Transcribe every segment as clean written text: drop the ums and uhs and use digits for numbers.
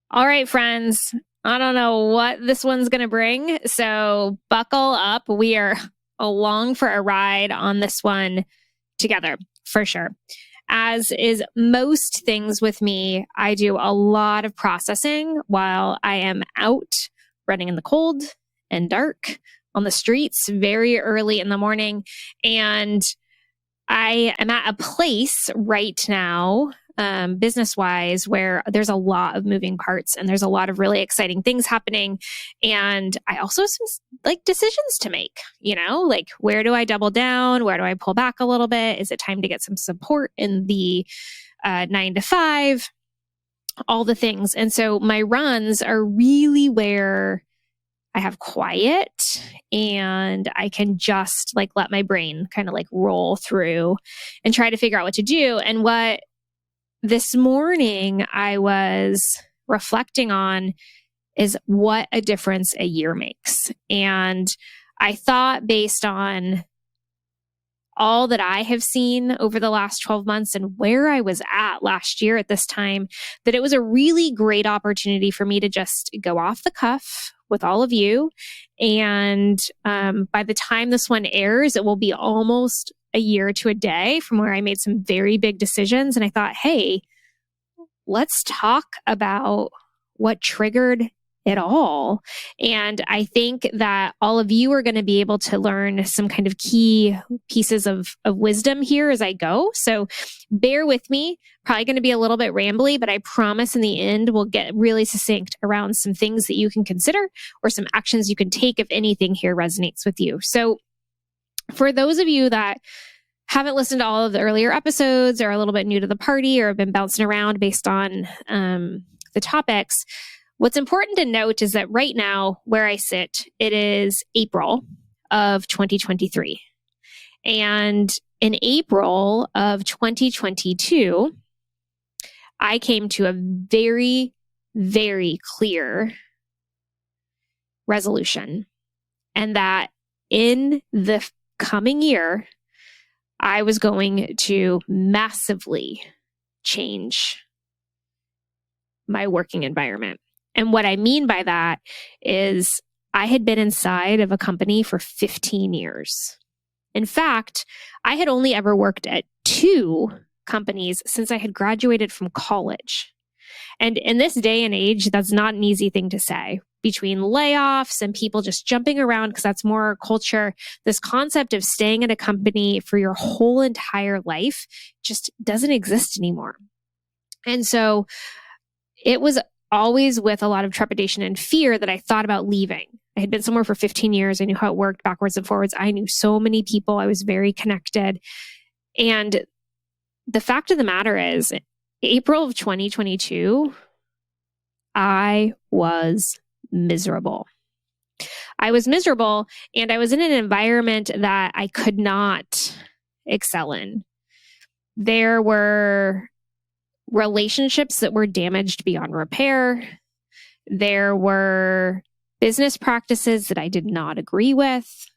All right, friends. I don't know what this one's going to bring, so buckle up. We are along for a ride on this one together, for sure. As is most things with me, I do a lot of processing while I am out running in the cold and dark on the streets very early in the morning. And I am at a place right now, business wise, where there's a lot of moving parts and there's a lot of really exciting things happening. And I also have some like decisions to make, like where do I double down? Where do I pull back a little bit? Is it time to get some support in the 9 to 5? All the things. And so my runs are really where I have quiet and I can just like let my brain kind of like roll through and try to figure out what to do. And what this morning I was reflecting on is what a difference a year makes. And I thought, based on all that I have seen over the last 12 months and where I was at last year at this time, that it was a really great opportunity for me to just go off the cuff with all of you. And by the time this one airs, it will be almost a year to a day from where I made some very big decisions. And I thought, hey, let's talk about what triggered it all. And I think that all of you are going to be able to learn some kind of key pieces of wisdom here as I go. So bear with me. Probably going to be a little bit rambly, but I promise in the end, we'll get really succinct around some things that you can consider or some actions you can take if anything here resonates with you. So for those of you that haven't listened to all of the earlier episodes or are a little bit new to the party or have been bouncing around based on the topics, what's important to note is that right now, where I sit, it is April of 2023. And in April of 2022, I came to a very, very clear resolution. And that in the coming year, I was going to massively change my working environment. And what I mean by that is I had been inside of a company for 15 years. In fact, I had only ever worked at 2 companies since I had graduated from college. And in this day and age, that's not an easy thing to say. Between layoffs and people just jumping around because that's more our culture, this concept of staying at a company for your whole entire life just doesn't exist anymore. And so it was always with a lot of trepidation and fear that I thought about leaving. I had been somewhere for 15 years. I knew how it worked backwards and forwards. I knew so many people. I was very connected. And the fact of the matter is, April of 2022, I was miserable. I was miserable, and I was in an environment that I could not excel in. There were relationships that were damaged beyond repair. There were business practices that I did not agree with.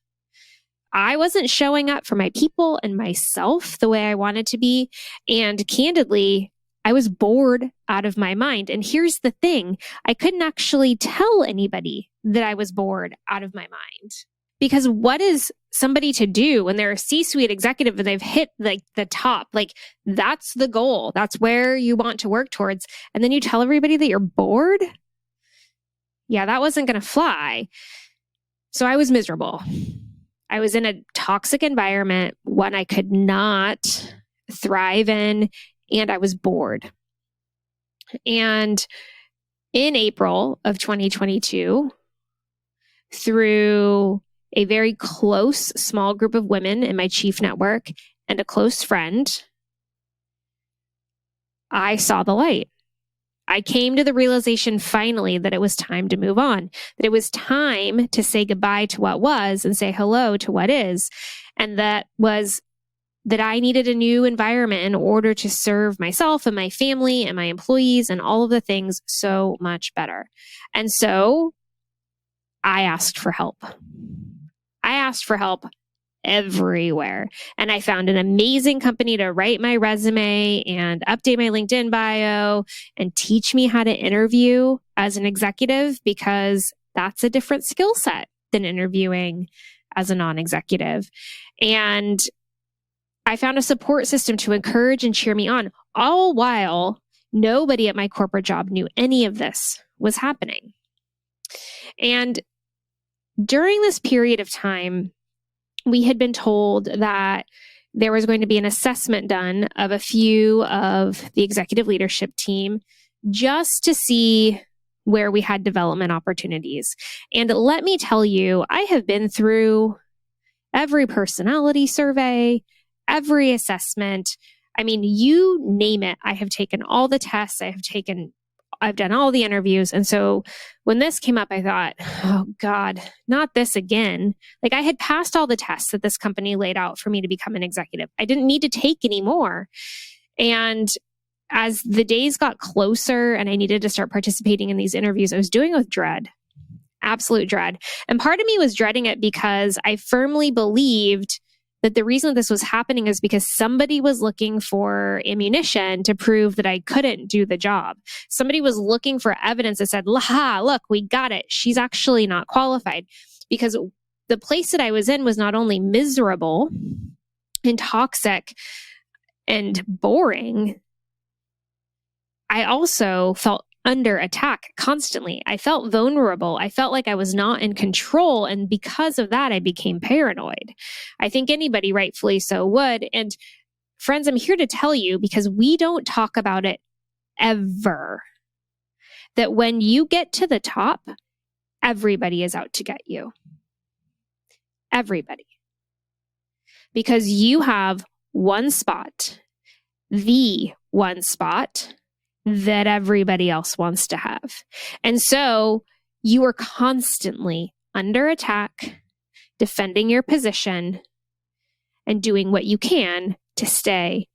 I wasn't showing up for my people and myself the way I wanted to be. And candidly, I was bored out of my mind. And here's the thing, I couldn't actually tell anybody that I was bored out of my mind. Because what is somebody to do when they're a C-suite executive and they've hit like the top? Like that's the goal. That's where you want to work towards. And then you tell everybody that you're bored? Yeah, that wasn't going to fly. So I was miserable. I was in a toxic environment, one I could not thrive in, and I was bored. And in April of 2022, through a very close small group of women in my chief network and a close friend, I saw the light. I came to the realization finally that it was time to move on, that it was time to say goodbye to what was and say hello to what is. And that was that I needed a new environment in order to serve myself and my family and my employees and all of the things so much better. And so I asked for help. I asked for help everywhere. And I found an amazing company to write my resume and update my LinkedIn bio and teach me how to interview as an executive, because that's a different skill set than interviewing as a non-executive. And I found a support system to encourage and cheer me on, all while nobody at my corporate job knew any of this was happening. And during this period of time, we had been told that there was going to be an assessment done of a few of the executive leadership team just to see where we had development opportunities. And let me tell you, I have been through every personality survey, every assessment. I mean, you name it. I have taken all the tests. I've done all the interviews. And so when this came up, I thought, oh God, not this again. Like, I had passed all the tests that this company laid out for me to become an executive. I didn't need to take any more. And as the days got closer and I needed to start participating in these interviews, I was doing it with dread, absolute dread. And part of me was dreading it because I firmly believed that the reason this was happening is because somebody was looking for ammunition to prove that I couldn't do the job. Somebody was looking for evidence that said, look, we got it. She's actually not qualified. Because the place that I was in was not only miserable and toxic and boring, I also felt under attack constantly. I felt vulnerable. I felt like I was not in control. And because of that, I became paranoid. I think anybody rightfully so would. And friends, I'm here to tell you, because we don't talk about it ever, that when you get to the top, everybody is out to get you. Everybody. Because you have one spot, the one spot that everybody else wants to have. And so you are constantly under attack, defending your position, and doing what you can to stay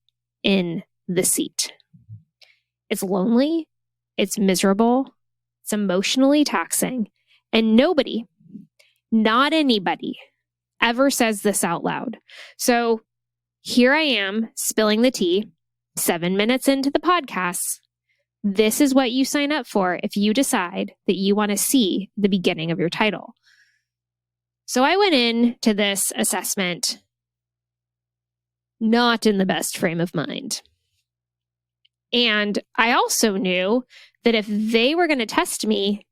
in the seat. It's lonely, it's miserable, it's emotionally taxing, and nobody, not anybody, ever says this out loud. So here I am spilling the tea, 7 minutes into the podcast. This is what you sign up for if you decide that you want to see the beginning of your title. So I went into this assessment not in the best frame of mind. And I also knew that if they were going to test me,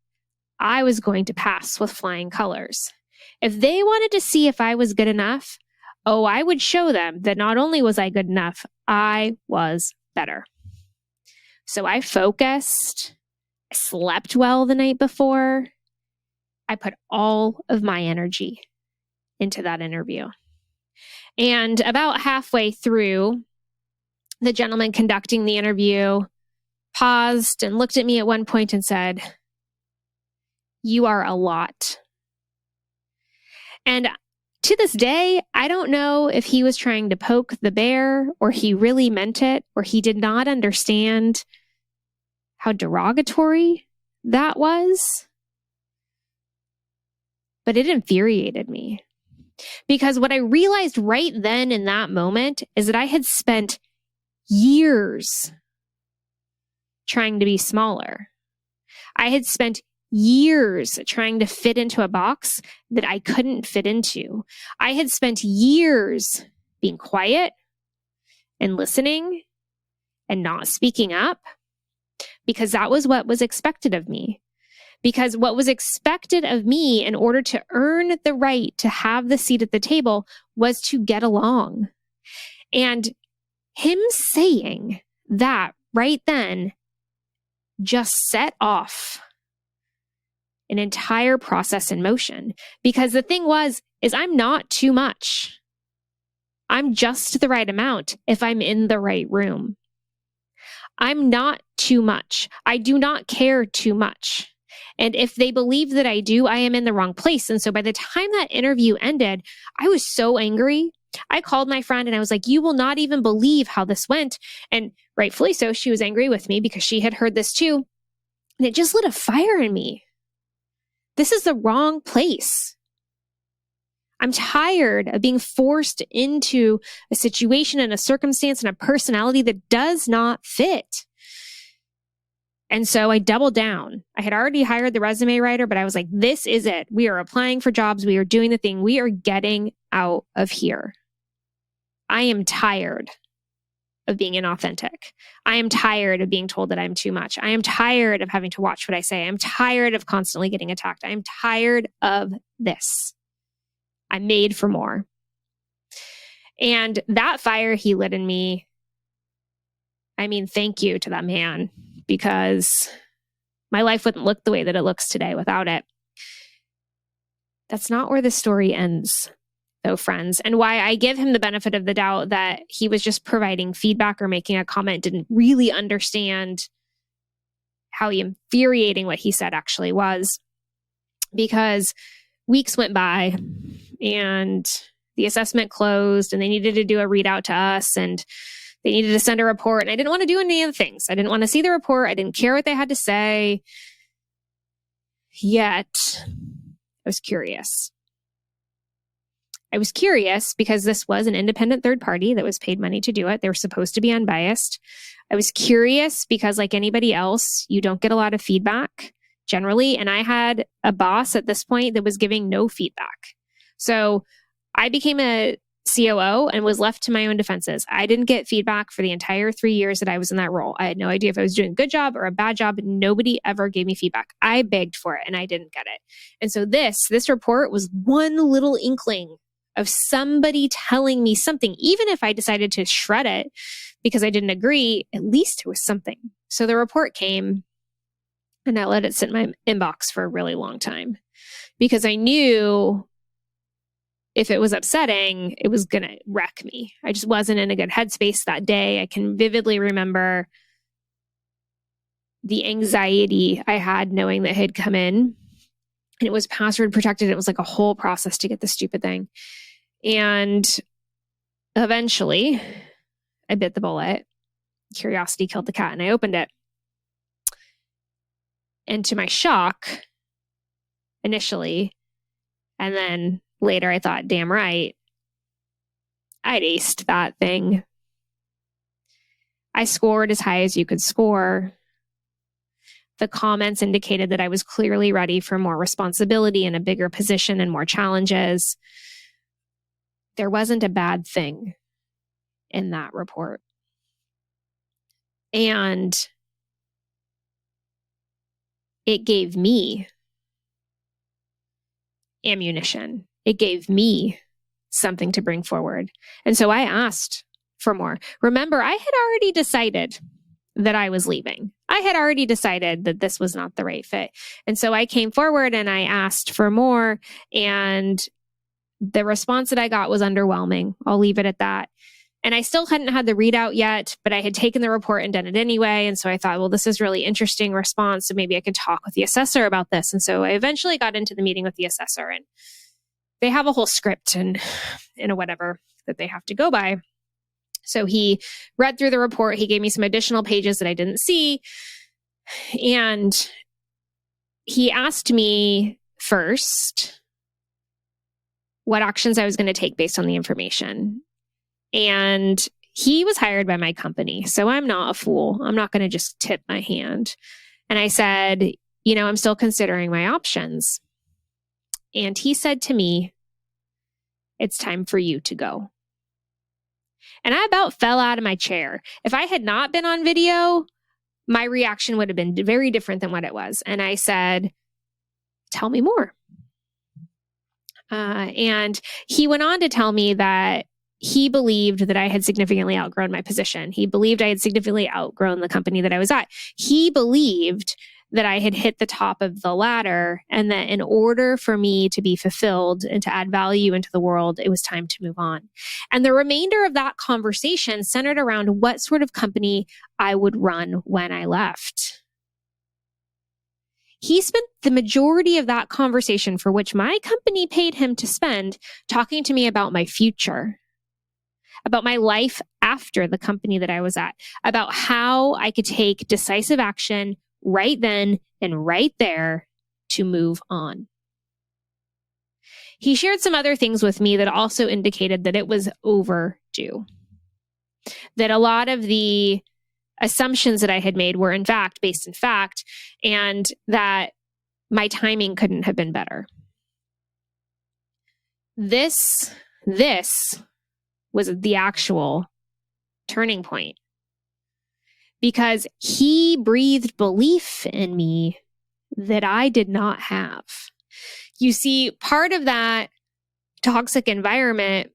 I was going to pass with flying colors. If they wanted to see if I was good enough, I would show them that not only was I good enough, I was better. So I focused, I slept well the night before. I put all of my energy into that interview. And about halfway through, the gentleman conducting the interview paused and looked at me at one point and said, "You are a lot." And to this day, I don't know if he was trying to poke the bear or he really meant it, or he did not understand how derogatory that was. But it infuriated me, because what I realized right then in that moment is that I had spent years trying to be smaller. I had spent years trying to fit into a box that I couldn't fit into. I had spent years being quiet and listening and not speaking up, because that was what was expected of me. Because what was expected of me in order to earn the right to have the seat at the table was to get along. And him saying that right then just set off an entire process in motion. Because the thing is I'm not too much. I'm just the right amount if I'm in the right room. I'm not too much. I do not care too much. And if they believe that I do, I am in the wrong place. And so by the time that interview ended, I was so angry. I called my friend and I was like, "You will not even believe how this went." And rightfully so, she was angry with me because she had heard this too. And it just lit a fire in me. This is the wrong place. I'm tired of being forced into a situation and a circumstance and a personality that does not fit. And so I doubled down. I had already hired the resume writer, but I was like, this is it. We are applying for jobs. We are doing the thing. We are getting out of here. I am tired of being inauthentic. I am tired of being told that I'm too much. I am tired of having to watch what I say. I'm tired of constantly getting attacked. I am tired of this. I'm made for more. And that fire he lit in me, I mean, thank you to that man, because my life wouldn't look the way that it looks today without it. That's not where the story ends, though, friends. And why I give him the benefit of the doubt that he was just providing feedback or making a comment, didn't really understand how infuriating what he said actually was. Because weeks went by and the assessment closed and they needed to do a readout to us and they needed to send a report. And I didn't want to do any of the things. I didn't want to see the report. I didn't care what they had to say. Yet, I was curious. I was curious because this was an independent third party that was paid money to do it. They were supposed to be unbiased. I was curious because, like anybody else, you don't get a lot of feedback generally. And I had a boss at this point that was giving no feedback. So I became a COO and was left to my own defenses. I didn't get feedback for the entire 3 years that I was in that role. I had no idea if I was doing a good job or a bad job. Nobody ever gave me feedback. I begged for it and I didn't get it. And so this report was one little inkling of somebody telling me something. Even if I decided to shred it because I didn't agree, at least it was something. So the report came and I let it sit in my inbox for a really long time because I knew if it was upsetting, it was going to wreck me. I just wasn't in a good headspace that day. I can vividly remember the anxiety I had knowing that it had come in and it was password protected. It was like a whole process to get the stupid thing. And eventually I bit the bullet. Curiosity killed the cat and I opened it. And to my shock, initially, and then later I thought, damn right, I'd aced that thing. I scored as high as you could score. The comments indicated that I was clearly ready for more responsibility and a bigger position and more challenges. There wasn't a bad thing in that report. And it gave me ammunition. It gave me something to bring forward. And so I asked for more. Remember, I had already decided that I was leaving. I had already decided that this was not the right fit. And so I came forward and I asked for more. And the response that I got was underwhelming. I'll leave it at that. And I still hadn't had the readout yet, but I had taken the report and done it anyway. And so I thought, well, this is really interesting response. So maybe I could talk with the assessor about this. And so I eventually got into the meeting with the assessor and they have a whole script and a whatever that they have to go by. So he read through the report. He gave me some additional pages that I didn't see. And he asked me first what actions I was going to take based on the information. And he was hired by my company. So I'm not a fool. I'm not going to just tip my hand. And I said, I'm still considering my options. And he said to me, it's time for you to go. And I about fell out of my chair. If I had not been on video, my reaction would have been very different than what it was. And I said, tell me more. And he went on to tell me that he believed that I had significantly outgrown my position. He believed I had significantly outgrown the company that I was at. He believed that I had hit the top of the ladder and that in order for me to be fulfilled and to add value into the world, it was time to move on. And the remainder of that conversation centered around what sort of company I would run when I left. He spent the majority of that conversation, for which my company paid him to spend, talking to me about my future, about my life after the company that I was at, about how I could take decisive action right then and right there to move on. He shared some other things with me that also indicated that it was overdue. That a lot of the assumptions that I had made were in fact based in fact, and that my timing couldn't have been better. This was the actual turning point, because he breathed belief in me that I did not have. You see, part of that toxic environment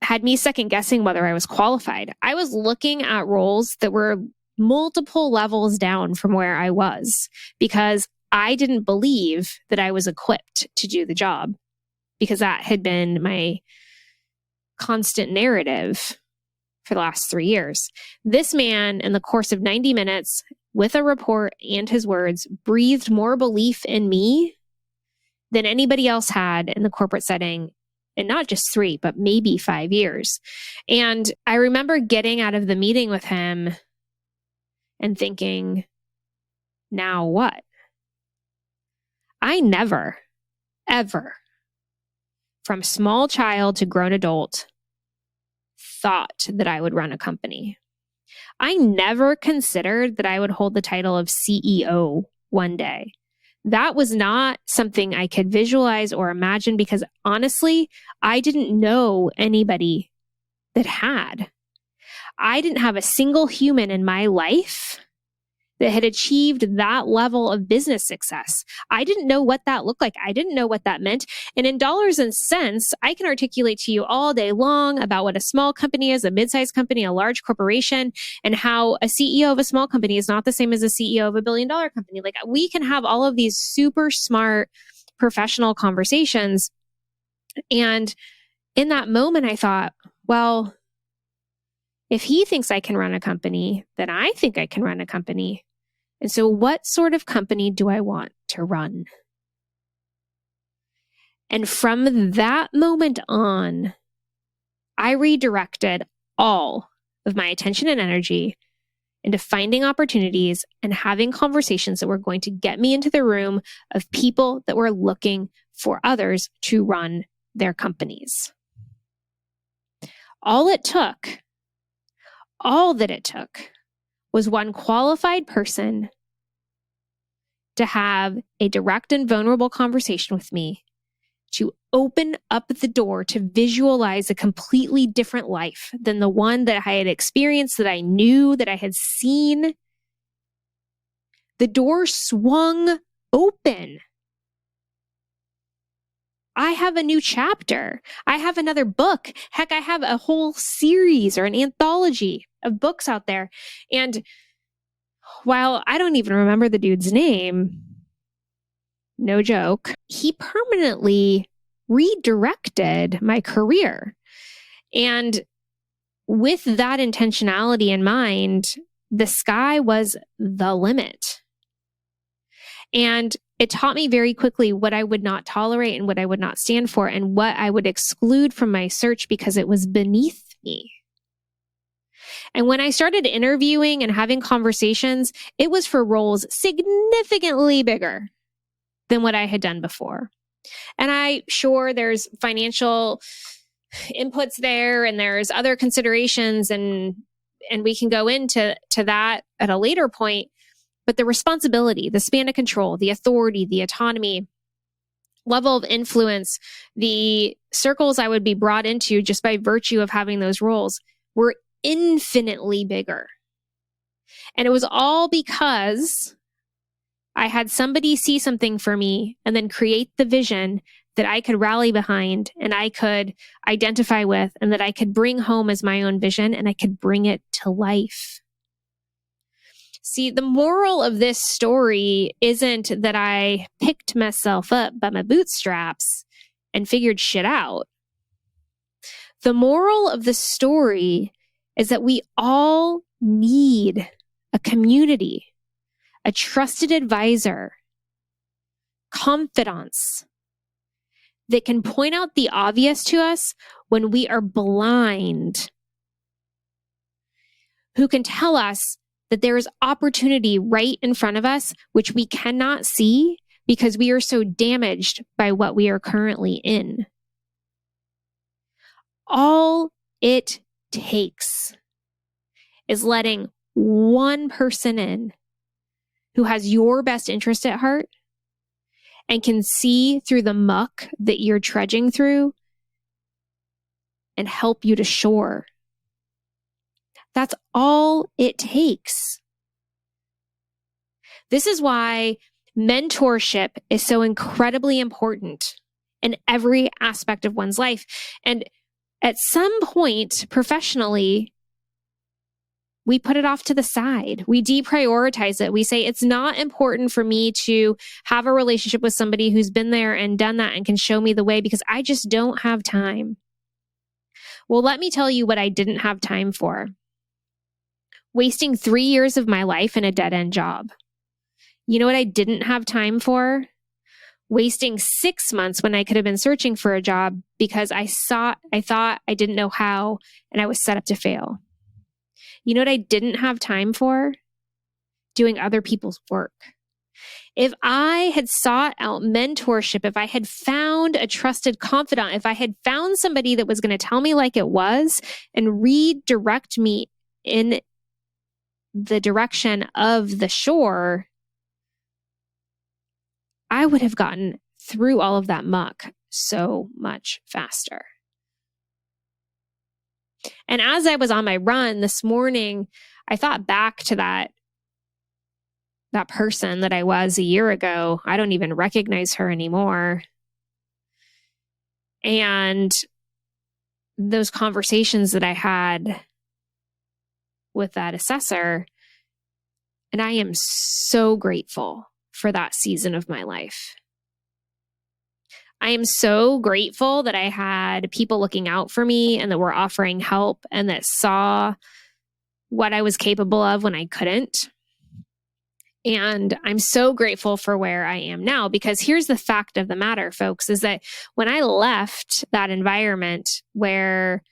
had me second guessing whether I was qualified. I was looking at roles that were multiple levels down from where I was because I didn't believe that I was equipped to do the job, because that had been my constant narrative for the last 3 years. This man, in the course of 90 minutes, with a report and his words, breathed more belief in me than anybody else had in the corporate setting, and not just 3, but maybe 5 years. And I remember getting out of the meeting with him and thinking, now what? I never, ever, from small child to grown adult, thought that I would run a company. I never considered that I would hold the title of CEO one day. That was not something I could visualize or imagine, because honestly, I didn't know anybody that had. I didn't have a single human in my life that had achieved that level of business success. I didn't know what that looked like. I didn't know what that meant. And in dollars and cents, I can articulate to you all day long about what a small company is, a mid-sized company, a large corporation, and how a CEO of a small company is not the same as a CEO of $1 billion company. Like, we can have all of these super smart professional conversations. And in that moment, I thought, well, if he thinks I can run a company, then I think I can run a company. And so what sort of company do I want to run? And from that moment on, I redirected all of my attention and energy into finding opportunities and having conversations that were going to get me into the room of people that were looking for others to run their companies. All that it took was one qualified person to have a direct and vulnerable conversation with me, to open up the door to visualize a completely different life than the one that I had experienced, that I knew, that I had seen. The door swung open. I have a new chapter. I have another book. Heck, I have a whole series or an anthology of books out there. And while I don't even remember the dude's name, no joke, he permanently redirected my career. And with that intentionality in mind, the sky was the limit. And it taught me very quickly what I would not tolerate and what I would not stand for, and what I would exclude from my search because it was beneath me. And when I started interviewing and having conversations, it was for roles significantly bigger than what I had done before. And there's financial inputs there, and there's other considerations, and we can go into that at a later point. But the responsibility, the span of control, the authority, the autonomy, level of influence, the circles I would be brought into just by virtue of having those roles were infinitely bigger. And it was all because I had somebody see something for me and then create the vision that I could rally behind and I could identify with, and that I could bring home as my own vision, and I could bring it to life. See, the moral of this story isn't that I picked myself up by my bootstraps and figured shit out. The moral of the story is that we all need a community, a trusted advisor, confidants that can point out the obvious to us when we are blind, who can tell us that there is opportunity right in front of us, which we cannot see because we are so damaged by what we are currently in. all it takes is letting one person in who has your best interest at heart and can see through the muck that you're trudging through and help you to shore. That's all it takes. This is why mentorship is so incredibly important in every aspect of one's life. And at some point, professionally, we put it off to the side. We deprioritize it. We say, it's not important for me to have a relationship with somebody who's been there and done that and can show me the way because I just don't have time. Well, let me tell you what I didn't have time for. Wasting 3 years of my life in a dead-end job. You know what I didn't have time for? Wasting 6 months when I could have been searching for a job because I thought I didn't know how and I was set up to fail. You know what I didn't have time for? Doing other people's work. If I had sought out mentorship, if I had found a trusted confidant, if I had found somebody that was going to tell me like it was and redirect me in the direction of the shore, I would have gotten through all of that muck so much faster. And as I was on my run this morning, I thought back to that person that I was a year ago. I don't even recognize her anymore. And those conversations that I had with that assessor, and I am so grateful for that season of my life. I am so grateful that I had people looking out for me and that were offering help and that saw what I was capable of when I couldn't. And I'm so grateful for where I am now, because here's the fact of the matter, folks, is that when I left that environment where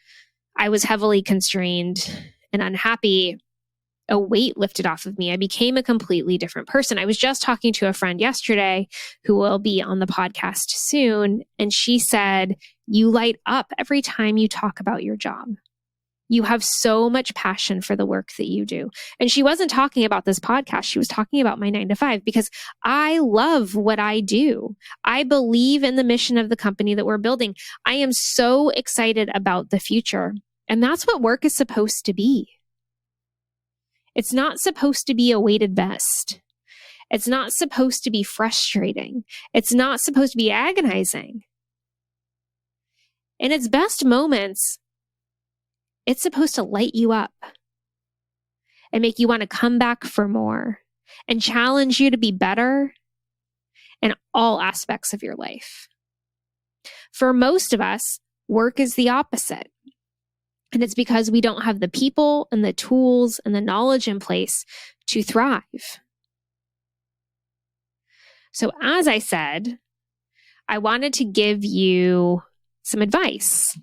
I was heavily constrained and unhappy, a weight lifted off of me. I became a completely different person. I was just talking to a friend yesterday who will be on the podcast soon. And she said, you light up every time you talk about your job. You have so much passion for the work that you do. And she wasn't talking about this podcast. She was talking about my 9-to-5 because I love what I do. I believe in the mission of the company that we're building. I am so excited about the future. And that's what work is supposed to be. It's not supposed to be a weighted vest. It's not supposed to be frustrating. It's not supposed to be agonizing. In its best moments, it's supposed to light you up and make you want to come back for more and challenge you to be better in all aspects of your life. For most of us, work is the opposite. And it's because we don't have the people and the tools and the knowledge in place to thrive. So as I said, I wanted to give you some advice.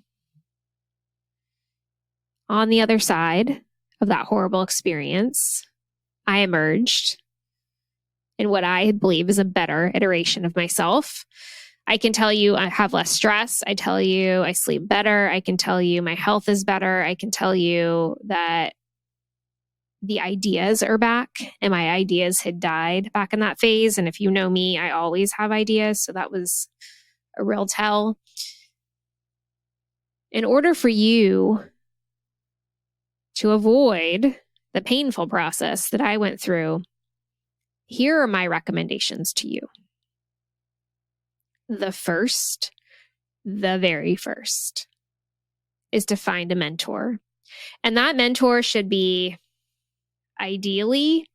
On the other side of that horrible experience, I emerged in what I believe is a better iteration of myself. I can tell you I have less stress. I tell you I sleep better. I can tell you my health is better. I can tell you that the ideas are back, and my ideas had died back in that phase. And if you know me, I always have ideas. So that was a real tell. In order for you to avoid the painful process that I went through, here are my recommendations to you. The very first, is to find a mentor. And that mentor should be ideally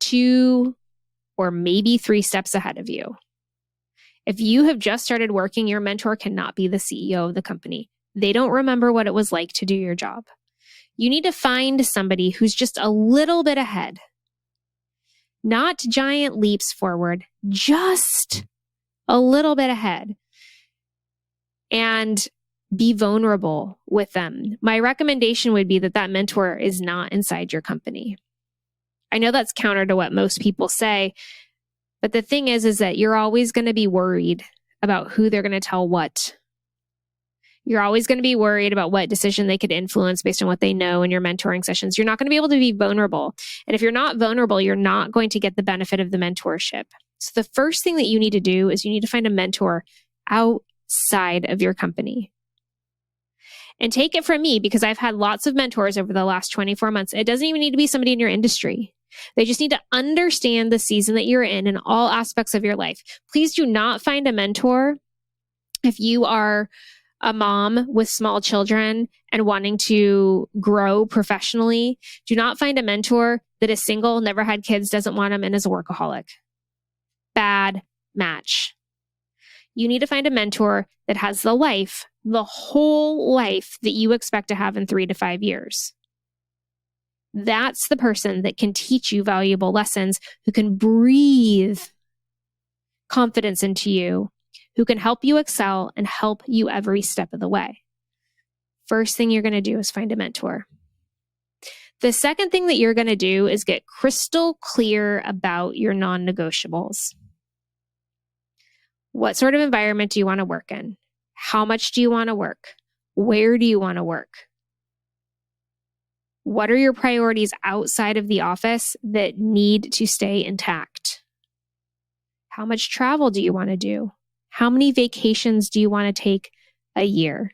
2 or maybe 3 steps ahead of you. If you have just started working, your mentor cannot be the CEO of the company. They don't remember what it was like to do your job. You need to find somebody who's just a little bit ahead. Not giant leaps forward, just a little bit ahead, and be vulnerable with them. My recommendation would be that mentor is not inside your company. I know that's counter to what most people say, but the thing is that you're always going to be worried about who they're going to tell what. You're always going to be worried about what decision they could influence based on what they know in your mentoring sessions. You're not going to be able to be vulnerable. And if you're not vulnerable, you're not going to get the benefit of the mentorship. So the first thing that you need to do is you need to find a mentor outside of your company. And take it from me, because I've had lots of mentors over the last 24 months. It doesn't even need to be somebody in your industry. They just need to understand the season that you're in all aspects of your life. Please do not find a mentor if you are a mom with small children and wanting to grow professionally. Do not find a mentor that is single, never had kids, doesn't want them, and is a workaholic. Bad match. You need to find a mentor that has the whole life that you expect to have in 3 to 5 years. That's the person that can teach you valuable lessons, who can breathe confidence into you, who can help you excel and help you every step of the way. First thing you're going to do is find a mentor. The second thing that you're going to do is get crystal clear about your non-negotiables. What sort of environment do you want to work in? How much do you want to work? Where do you want to work? What are your priorities outside of the office that need to stay intact? How much travel do you want to do? How many vacations do you want to take a year?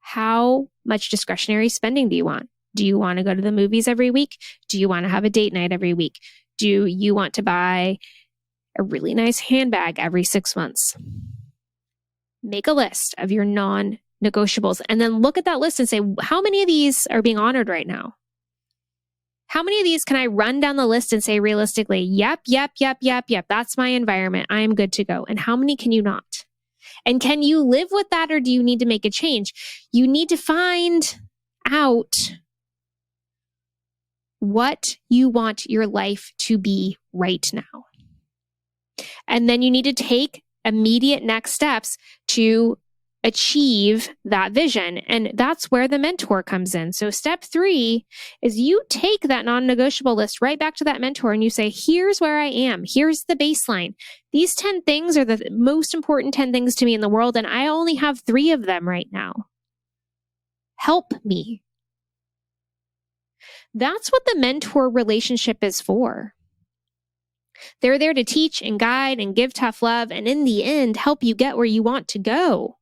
How much discretionary spending do you want? Do you want to go to the movies every week? Do you want to have a date night every week? Do you want to buy a really nice handbag every 6 months? Make a list of your non-negotiables and then look at that list and say, how many of these are being honored right now? How many of these can I run down the list and say realistically, yep, that's my environment. I am good to go. And how many can you not? And can you live with that, or do you need to make a change? You need to find out what you want your life to be right now. And then you need to take immediate next steps to achieve that vision. And that's where the mentor comes in. So step 3 is you take that non-negotiable list right back to that mentor and you say, here's where I am. Here's the baseline. These 10 things are the most important 10 things to me in the world, and I only have 3 of them right now. Help me. That's what the mentor relationship is for. They're there to teach and guide and give tough love, and in the end, help you get where you want to go.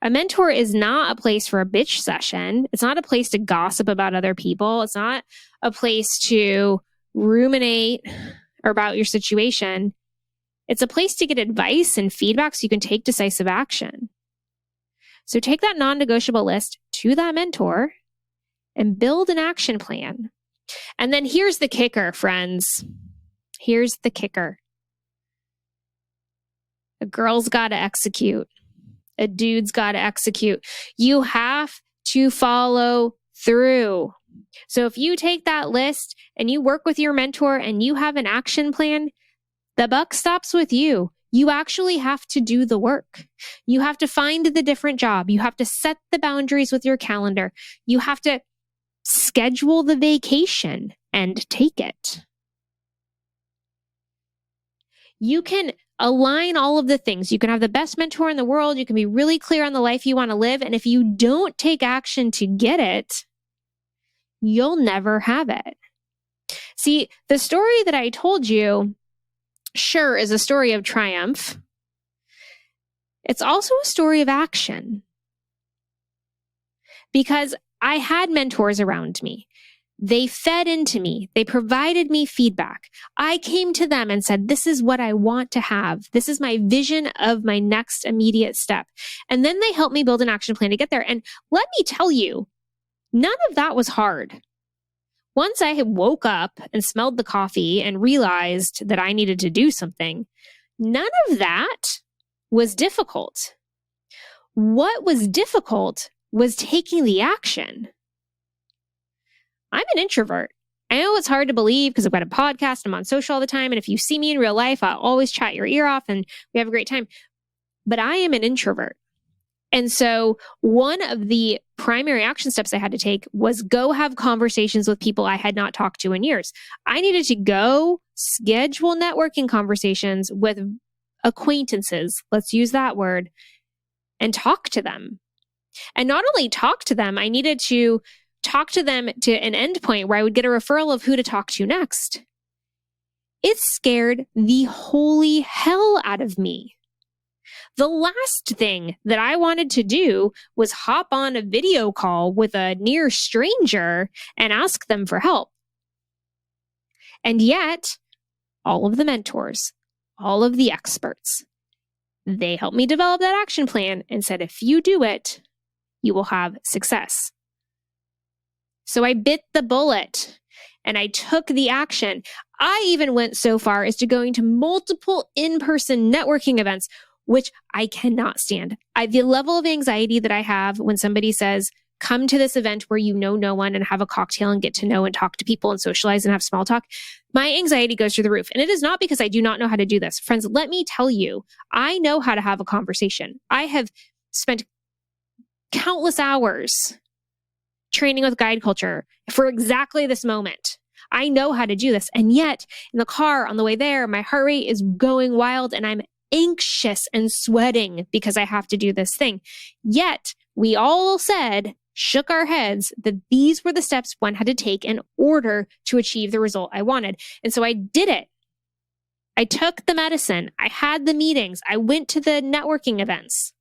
A mentor is not a place for a bitch session. It's not a place to gossip about other people. It's not a place to ruminate about your situation. It's a place to get advice and feedback so you can take decisive action. So take that non-negotiable list to that mentor and build an action plan. And then here's the kicker, friends. Here's the kicker. A girl's got to execute. A dude's got to execute. You have to follow through. So if you take that list and you work with your mentor and you have an action plan, the buck stops with you. You actually have to do the work. You have to find the different job. You have to set the boundaries with your calendar. You have to schedule the vacation and take it. You can align all of the things. You can have the best mentor in the world. You can be really clear on the life you want to live. And if you don't take action to get it, you'll never have it. See, the story that I told you, sure, is a story of triumph. It's also a story of action. Because I had mentors around me. They fed into me. They provided me feedback. I came to them and said, this is what I want to have. This is my vision of my next immediate step. And then they helped me build an action plan to get there. And let me tell you, none of that was hard. Once I had woke up and smelled the coffee and realized that I needed to do something, none of that was difficult. What was difficult was taking the action. I'm an introvert. I know it's hard to believe because I've got a podcast, I'm on social all the time, and if you see me in real life, I'll always chat your ear off and we have a great time. But I am an introvert. And so one of the primary action steps I had to take was go have conversations with people I had not talked to in years. I needed to go schedule networking conversations with acquaintances, let's use that word, and talk to them. And not only talk to them, I needed to talk to them to an endpoint where I would get a referral of who to talk to next. It scared the holy hell out of me. The last thing that I wanted to do was hop on a video call with a near stranger and ask them for help. And yet, all of the mentors, all of the experts, they helped me develop that action plan and said, if you do it, you will have success. So I bit the bullet and I took the action. I even went so far as to going to multiple in-person networking events, which I cannot stand. The level of anxiety that I have when somebody says, come to this event where you know no one and have a cocktail and get to know and talk to people and socialize and have small talk, my anxiety goes through the roof. And it is not because I do not know how to do this. Friends, let me tell you, I know how to have a conversation. I have spent countless hours training with guide culture for exactly this moment. I know how to do this. And yet in the car on the way there, my heart rate is going wild and I'm anxious and sweating because I have to do this thing. Yet we all shook our heads that these were the steps one had to take in order to achieve the result I wanted. And so I did it. I took the medicine. I had the meetings. I went to the networking events.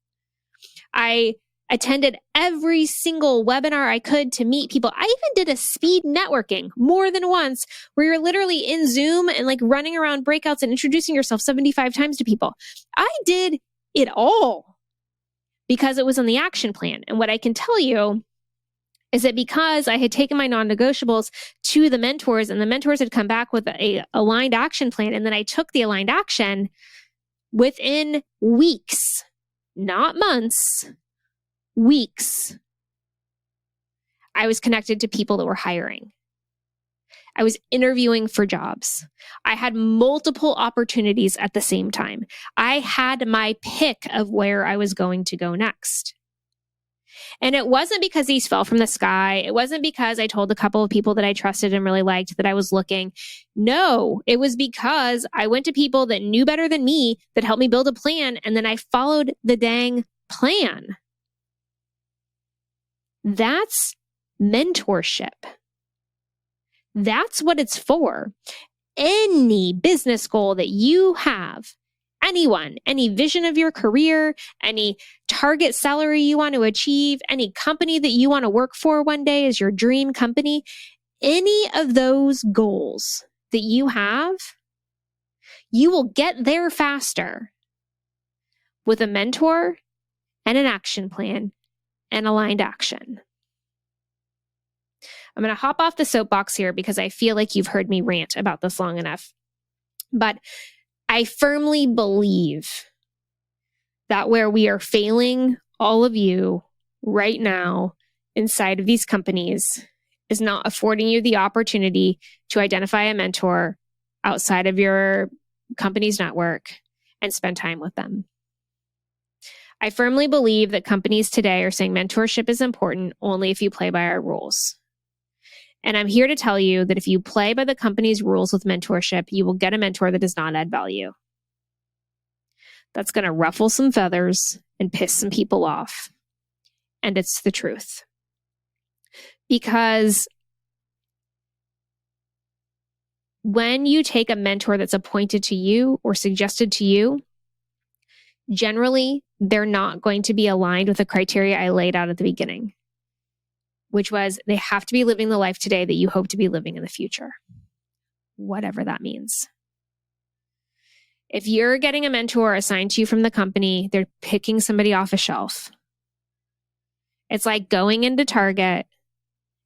I attended every single webinar I could to meet people. I even did a speed networking more than once where you're literally in Zoom and like running around breakouts and introducing yourself 75 times to people. I did it all because it was on the action plan. And what I can tell you is that because I had taken my non-negotiables to the mentors and the mentors had come back with a aligned action plan, and then I took the aligned action within weeks, not months, weeks, I was connected to people that were hiring. I was interviewing for jobs. I had multiple opportunities at the same time. I had my pick of where I was going to go next. And it wasn't because these fell from the sky. It wasn't because I told a couple of people that I trusted and really liked that I was looking. No, it was because I went to people that knew better than me that helped me build a plan, and then I followed the dang plan. That's mentorship. That's what it's for. Any business goal that you have, anyone, any vision of your career, any target salary you want to achieve, any company that you want to work for one day as your dream company, any of those goals that you have, you will get there faster with a mentor and an action plan and aligned action. I'm going to hop off the soapbox here because I feel like you've heard me rant about this long enough. But I firmly believe that where we are failing all of you right now inside of these companies is not affording you the opportunity to identify a mentor outside of your company's network and spend time with them. I firmly believe that companies today are saying mentorship is important only if you play by our rules. And I'm here to tell you that if you play by the company's rules with mentorship, you will get a mentor that does not add value. That's going to ruffle some feathers and piss some people off. And it's the truth. Because when you take a mentor that's appointed to you or suggested to you, generally, they're not going to be aligned with the criteria I laid out at the beginning, which was they have to be living the life today that you hope to be living in the future, whatever that means. If you're getting a mentor assigned to you from the company, they're picking somebody off a shelf. It's like going into Target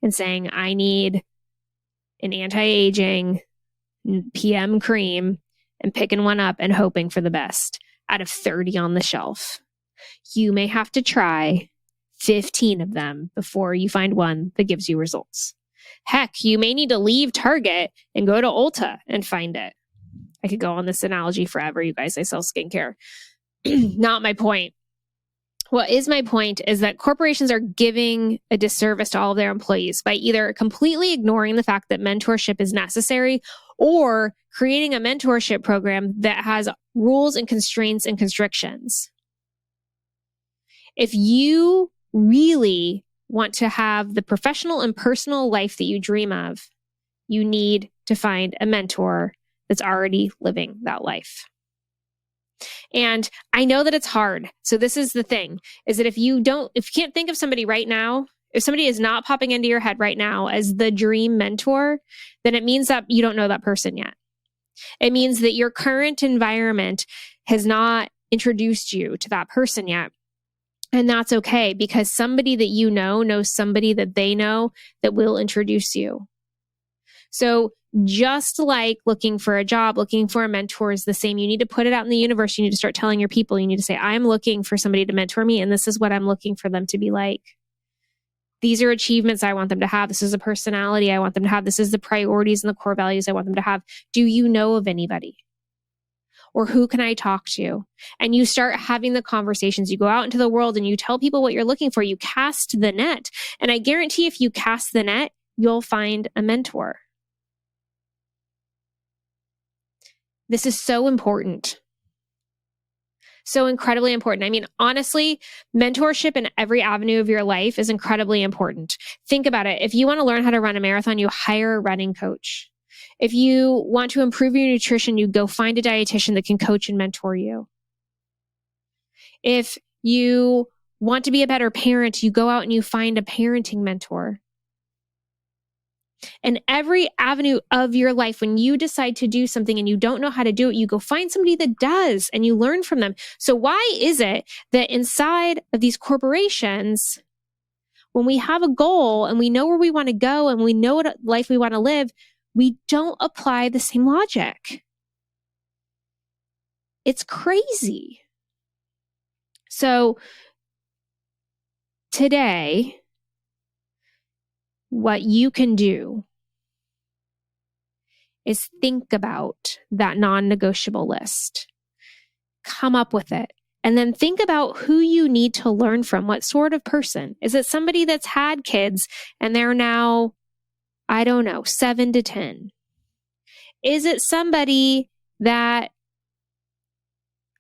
and saying, I need an anti-aging PM cream, and picking one up and hoping for the best out of 30 on the shelf. You may have to try 15 of them before you find one that gives you results. Heck, you may need to leave Target and go to Ulta and find it. I could go on this analogy forever, you guys. I sell skincare. Not my point. What is my point is that corporations are giving a disservice to all of their employees by either completely ignoring the fact that mentorship is necessary or creating a mentorship program that has rules and constraints and constrictions. If you really want to have the professional and personal life that you dream of, you need to find a mentor that's already living that life. And I know that it's hard. So this is the thing, is that if you can't think of somebody right now, if somebody is not popping into your head right now as the dream mentor, then it means that you don't know that person yet. It means that your current environment has not introduced you to that person yet. And that's okay, because somebody that you know knows somebody that they know that will introduce you. So just like looking for a job, looking for a mentor is the same. You need to put it out in the universe. You need to start telling your people. You need to say, I'm looking for somebody to mentor me, and this is what I'm looking for them to be like. These are achievements I want them to have. This is a personality I want them to have. This is the priorities and the core values I want them to have. Do you know of anybody? Or who can I talk to? And you start having the conversations. You go out into the world and you tell people what you're looking for. You cast the net. And I guarantee if you cast the net, you'll find a mentor. This is so important. So incredibly important. I mean, honestly, mentorship in every avenue of your life is incredibly important. Think about it. If you want to learn how to run a marathon, you hire a running coach. If you want to improve your nutrition, you go find a dietitian that can coach and mentor you. If you want to be a better parent, you go out and you find a parenting mentor. And every avenue of your life, when you decide to do something and you don't know how to do it, you go find somebody that does and you learn from them. So why is it that inside of these corporations, when we have a goal and we know where we want to go and we know what life we want to live, we don't apply the same logic? It's crazy. So today, what you can do is think about that non-negotiable list. Come up with it. And then think about who you need to learn from. What sort of person? Is it somebody that's had kids and they're now, 7 to 10? Is it somebody that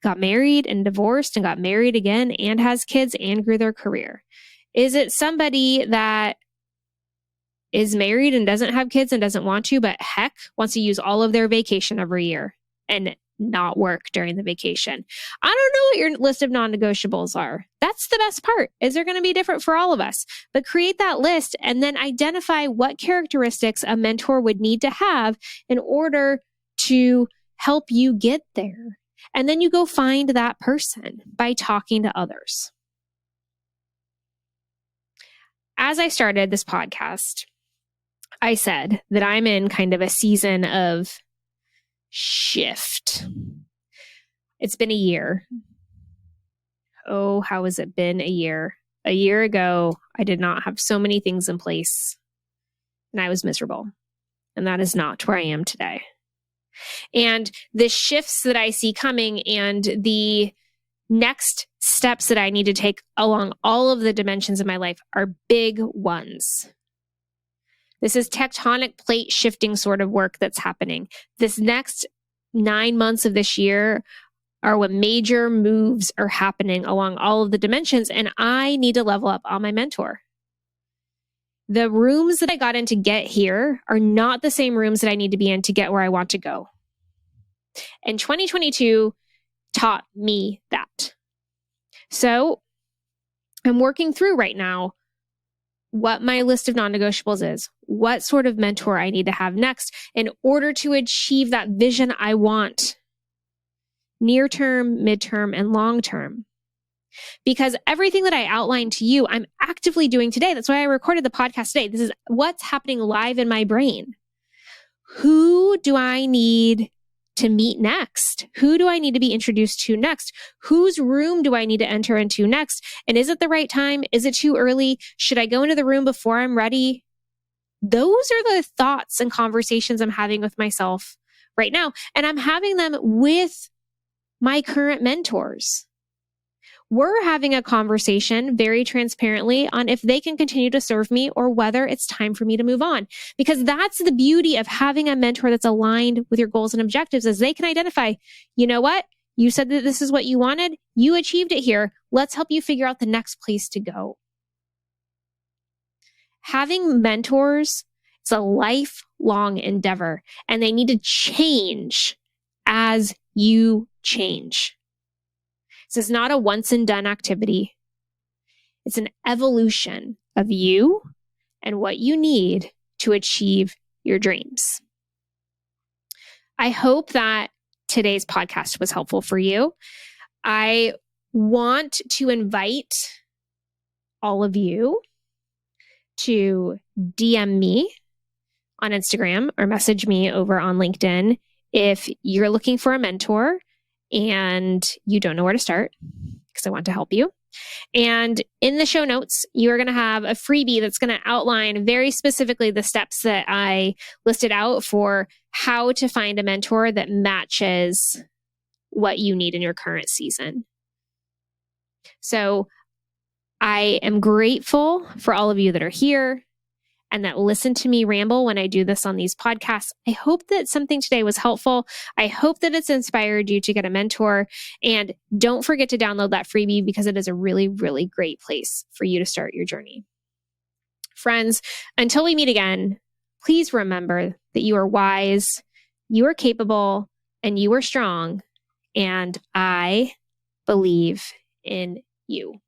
got married and divorced and got married again and has kids and grew their career? Is it somebody that is married and doesn't have kids and doesn't want to, but heck, wants to use all of their vacation every year and not work during the vacation? I don't know what your list of non-negotiables are. That's the best part, is they're going to be different for all of us. But create that list and then identify what characteristics a mentor would need to have in order to help you get there. And then you go find that person by talking to others. As I started this podcast, I said that I'm in kind of a season of shift. It's been a year. Oh, how has it been a year? A year ago, I did not have so many things in place and I was miserable. And that is not where I am today. And the shifts that I see coming and the next steps that I need to take along all of the dimensions of my life are big ones. This is tectonic plate shifting sort of work that's happening. This next 9 months of this year are when major moves are happening along all of the dimensions, and I need to level up on my mentor. The rooms that I got in to get here are not the same rooms that I need to be in to get where I want to go. And 2022 taught me that. So I'm working through right now what my list of non-negotiables is, what sort of mentor I need to have next in order to achieve that vision I want, near term, midterm, and long term. Because everything that I outlined to you, I'm actively doing today. That's why I recorded the podcast today. This is what's happening live in my brain. Who do I need to meet next? Who do I need to be introduced to next? Whose room do I need to enter into next? And is it the right time? Is it too early? Should I go into the room before I'm ready? Those are the thoughts and conversations I'm having with myself right now. And I'm having them with my current mentors. We're having a conversation very transparently on if they can continue to serve me or whether it's time for me to move on. Because that's the beauty of having a mentor that's aligned with your goals and objectives, is they can identify, you know what? You said that this is what you wanted. You achieved it here. Let's help you figure out the next place to go. Having mentors is a lifelong endeavor, and they need to change as you change. This is not a once and done activity. It's an evolution of you and what you need to achieve your dreams. I hope that today's podcast was helpful for you. I want to invite all of you to DM me on Instagram or message me over on LinkedIn if you're looking for a mentor and you don't know where to start, because I want to help you. And in the show notes, you are going to have a freebie that's going to outline very specifically the steps that I listed out for how to find a mentor that matches what you need in your current season. So I am grateful for all of you that are here and that listen to me ramble when I do this on these podcasts. I hope that something today was helpful. I hope that it's inspired you to get a mentor. And don't forget to download that freebie, because it is a really, really great place for you to start your journey. Friends, until we meet again, please remember that you are wise, you are capable, and you are strong. And I believe in you.